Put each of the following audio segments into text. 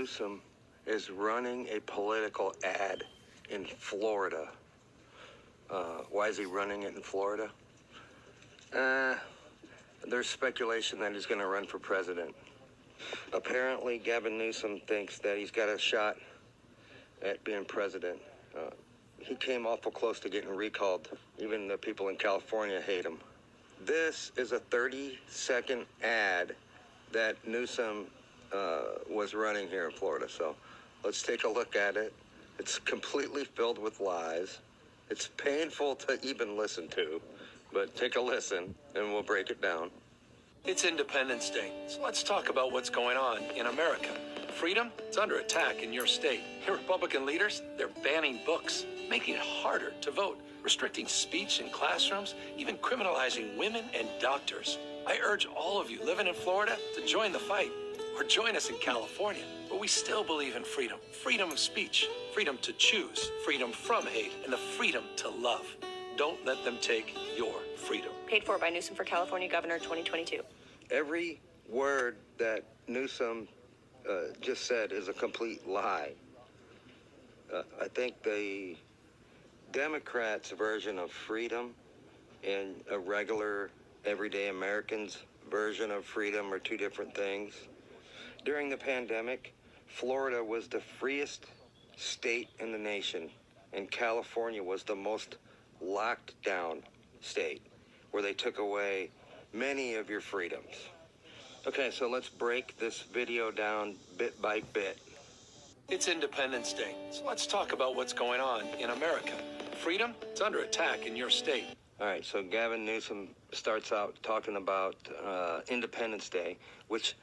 Newsom is running a political ad in Florida. Why is he running it in Florida? There's speculation that he's going to run for president. Apparently, Gavin Newsom thinks that he's got a shot at being president. He came awful close to getting recalled. Even the people in California hate him. This is a 30-second ad that Newsom was running here in Florida. So let's take a look at it. It's completely filled with lies. It's painful to even listen to, but take a listen and we'll break it down. It's Independence Day, so let's talk about what's going on in America. Freedom is under attack in your state. Your Republican leaders, they're banning books, making it harder to vote, restricting speech in classrooms, even criminalizing women and doctors. I urge all of you living in Florida to join the fight, or join us in California, where we still believe in freedom. Freedom of speech, freedom to choose, freedom from hate, and the freedom to love. Don't let them take your freedom. Paid for by Newsom for California Governor 2022. Every word that Newsom just said is a complete lie. I think the Democrats' version of freedom and a regular, everyday American's version of freedom are two different things. During the pandemic, Florida was the freest state in the nation, and California was the most locked down state, where they took away many of your freedoms. Okay, so let's break this video down bit by bit. It's Independence Day, so let's talk about what's going on in America. Freedom is under attack in your state. All right, so Gavin Newsom starts out talking about Independence Day, which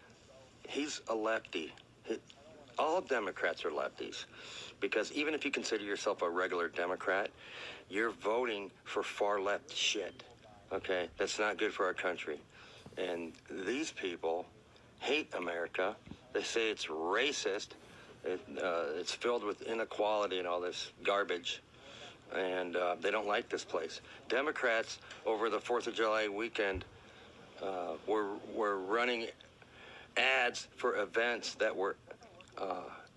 he's a lefty. All Democrats are lefties, because even if you consider yourself a regular Democrat, you're voting for far left shit. Okay, that's not good for our country. And these people hate America. They say it's racist. It's filled with inequality and all this garbage. And they don't like this place. Democrats over the 4th of July weekend were running ads for events that were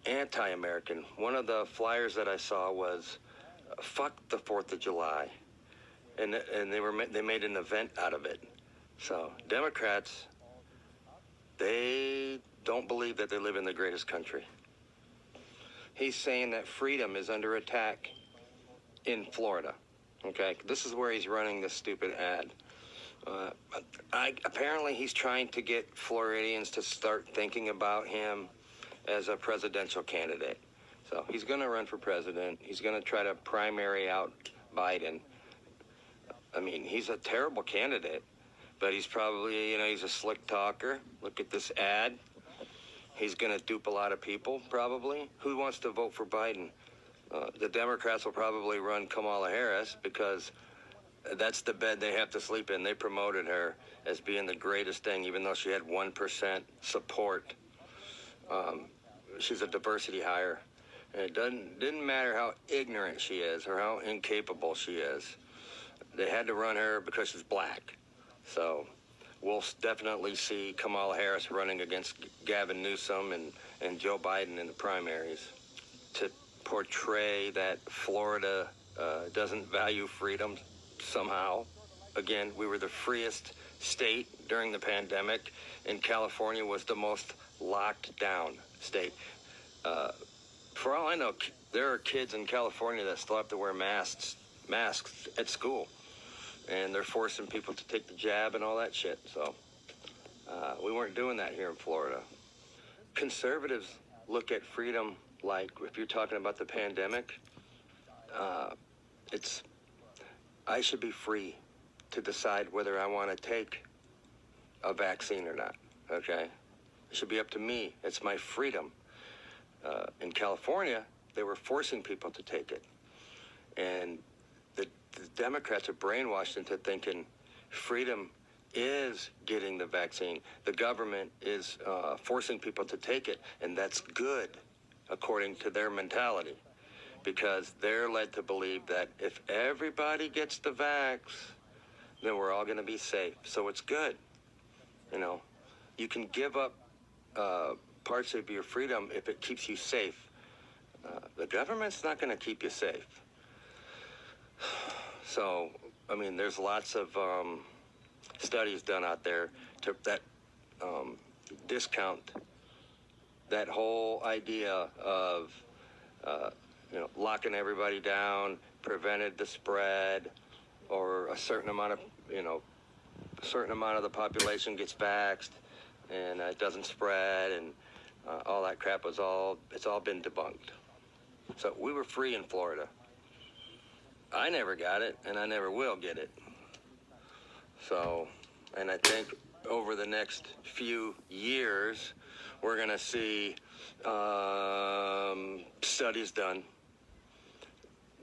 anti-American. One of the flyers that I saw was "Fuck the 4th of July," and they made an event out of it. So Democrats, they don't believe that they live in the greatest country. He's saying that freedom is under attack in Florida. Okay, this is where he's running this stupid ad. Apparently he's trying to get Floridians to start thinking about him as a presidential candidate. So he's going to run for president. He's going to try to primary out Biden. I mean, he's a terrible candidate, but he's probably, he's a slick talker. Look at this ad. He's going to dupe a lot of people, probably. Who wants to vote for Biden? The Democrats will probably run Kamala Harris, because that's the bed they have to sleep in. They promoted her as being the greatest thing, even though she had 1% support. She's a diversity hire. And it didn't matter how ignorant she is or how incapable she is. They had to run her because she's black. So we'll definitely see Kamala Harris running against Gavin Newsom and Joe Biden in the primaries. To portray that Florida doesn't value freedom somehow. Again, we were the freest state during the pandemic, and California was the most locked down state. For all I know, there are kids in California that still have to wear masks at school, and they're forcing people to take the jab and all that shit. So we weren't doing that here in Florida. Conservatives look at freedom like, if you're talking about the pandemic, I should be free to decide whether I want to take a vaccine or not, okay? It should be up to me. It's my freedom. In California, they were forcing people to take it. And the Democrats are brainwashed into thinking freedom is getting the vaccine. The government is forcing people to take it, and that's good, according to their mentality, because they're led to believe that if everybody gets the vax, then we're all going to be safe. So it's good. You can give up parts of your freedom if it keeps you safe. The government's not going to keep you safe. So, I mean, there's lots of studies done out there that discount that whole idea of locking everybody down prevented the spread, or a certain amount of the population gets vaxxed and it doesn't spread, and all that crap it's all been debunked. So we were free in Florida. I never got it, and I never will get it. So, and I think over the next few years, we're going to see studies done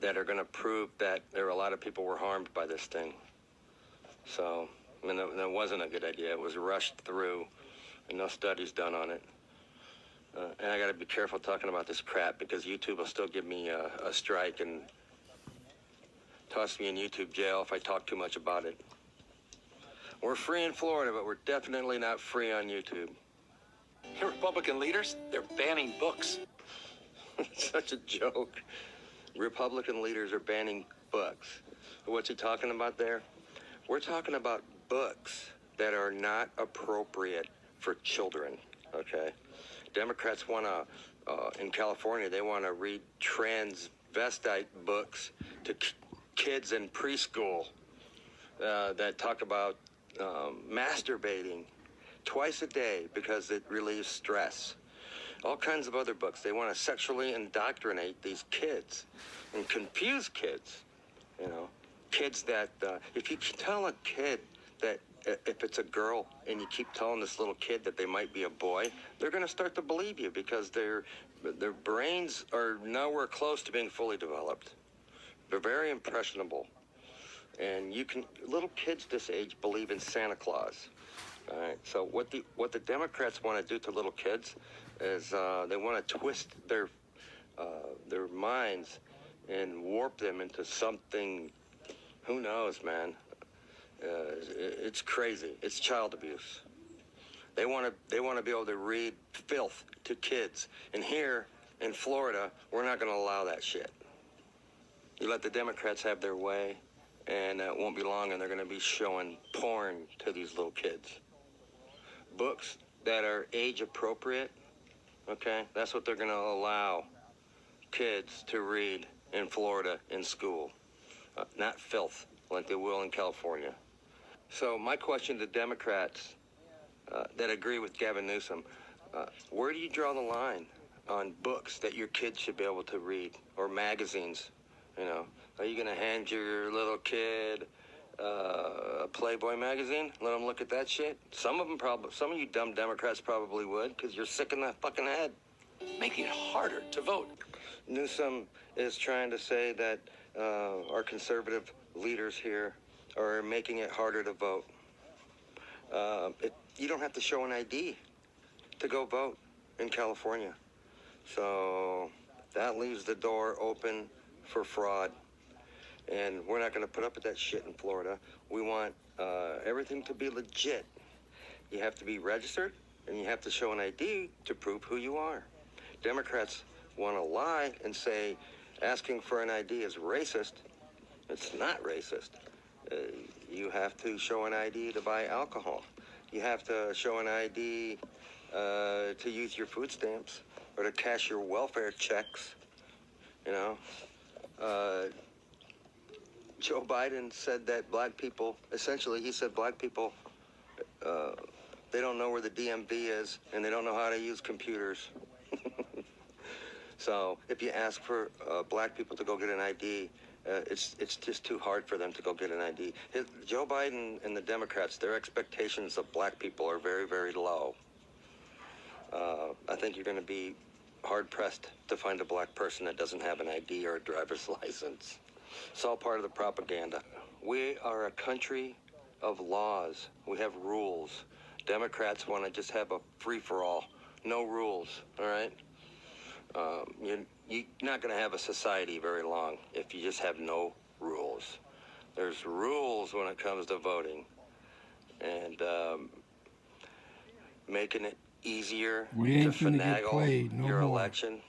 that are going to prove that there were a lot of people were harmed by this thing. So, I mean, that wasn't a good idea. It was rushed through, and no studies done on it. And I got to be careful talking about this crap, because YouTube will still give me a strike and toss me in YouTube jail if I talk too much about it. We're free in Florida, but we're definitely not free on YouTube. Here, Republican leaders, they're banning books. It's such a joke. Republican leaders are banning books. What's he talking about there? We're talking about books that are not appropriate for children, okay? Democrats want to, in California, they want to read transvestite books to kids in preschool that talk about masturbating twice a day because it relieves stress. All kinds of other books. They want to sexually indoctrinate these kids and confuse kids. Kids that, if you tell a kid that if it's a girl and you keep telling this little kid that they might be a boy, they're going to start to believe you, because their brains are nowhere close to being fully developed. They're very impressionable. And little kids this age believe in Santa Claus. All right. So what the Democrats want to do to little kids is they want to twist their minds and warp them into something. Who knows, man? It's crazy. It's child abuse. They want to be able to read filth to kids. And here in Florida, we're not going to allow that shit. You let the Democrats have their way, and it won't be long, and they're going to be showing porn to these little kids. Books that are age appropriate, okay? That's what they're going to allow kids to read in Florida in school. Not filth like they will in California. So my question to Democrats that agree with Gavin Newsom, where do you draw the line on books that your kids should be able to read, or magazines? Are you going to hand your little kid a Playboy magazine? Let them look at that shit? Some of you dumb Democrats probably would, because you're sick in the fucking head. Making it harder to vote. Newsom is trying to say that our conservative leaders here are making it harder to vote. You don't have to show an ID to go vote in California. So that leaves the door open for fraud. And we're not going to put up with that shit in Florida. We want everything to be legit. You have to be registered, and you have to show an ID to prove who you are. Democrats want to lie and say asking for an ID is racist. It's not racist. You have to show an ID to buy alcohol. You have to show an ID to use your food stamps or to cash your welfare checks. Joe Biden said that black people, essentially he said black people, they don't know where the DMV is, and they don't know how to use computers. So if you ask for black people to go get an ID, it's just too hard for them to go get an ID. Joe Biden and the Democrats, their expectations of black people are very, very low. I think you're going to be hard-pressed to find a black person that doesn't have an ID or a driver's license. It's all part of the propaganda. We are a country of laws. We have rules. Democrats want to just have a free-for-all. No rules, all right? You're not going to have a society very long if you just have no rules. There's rules when it comes to voting. And making it easier We ain't to finna get finagle played no your more. election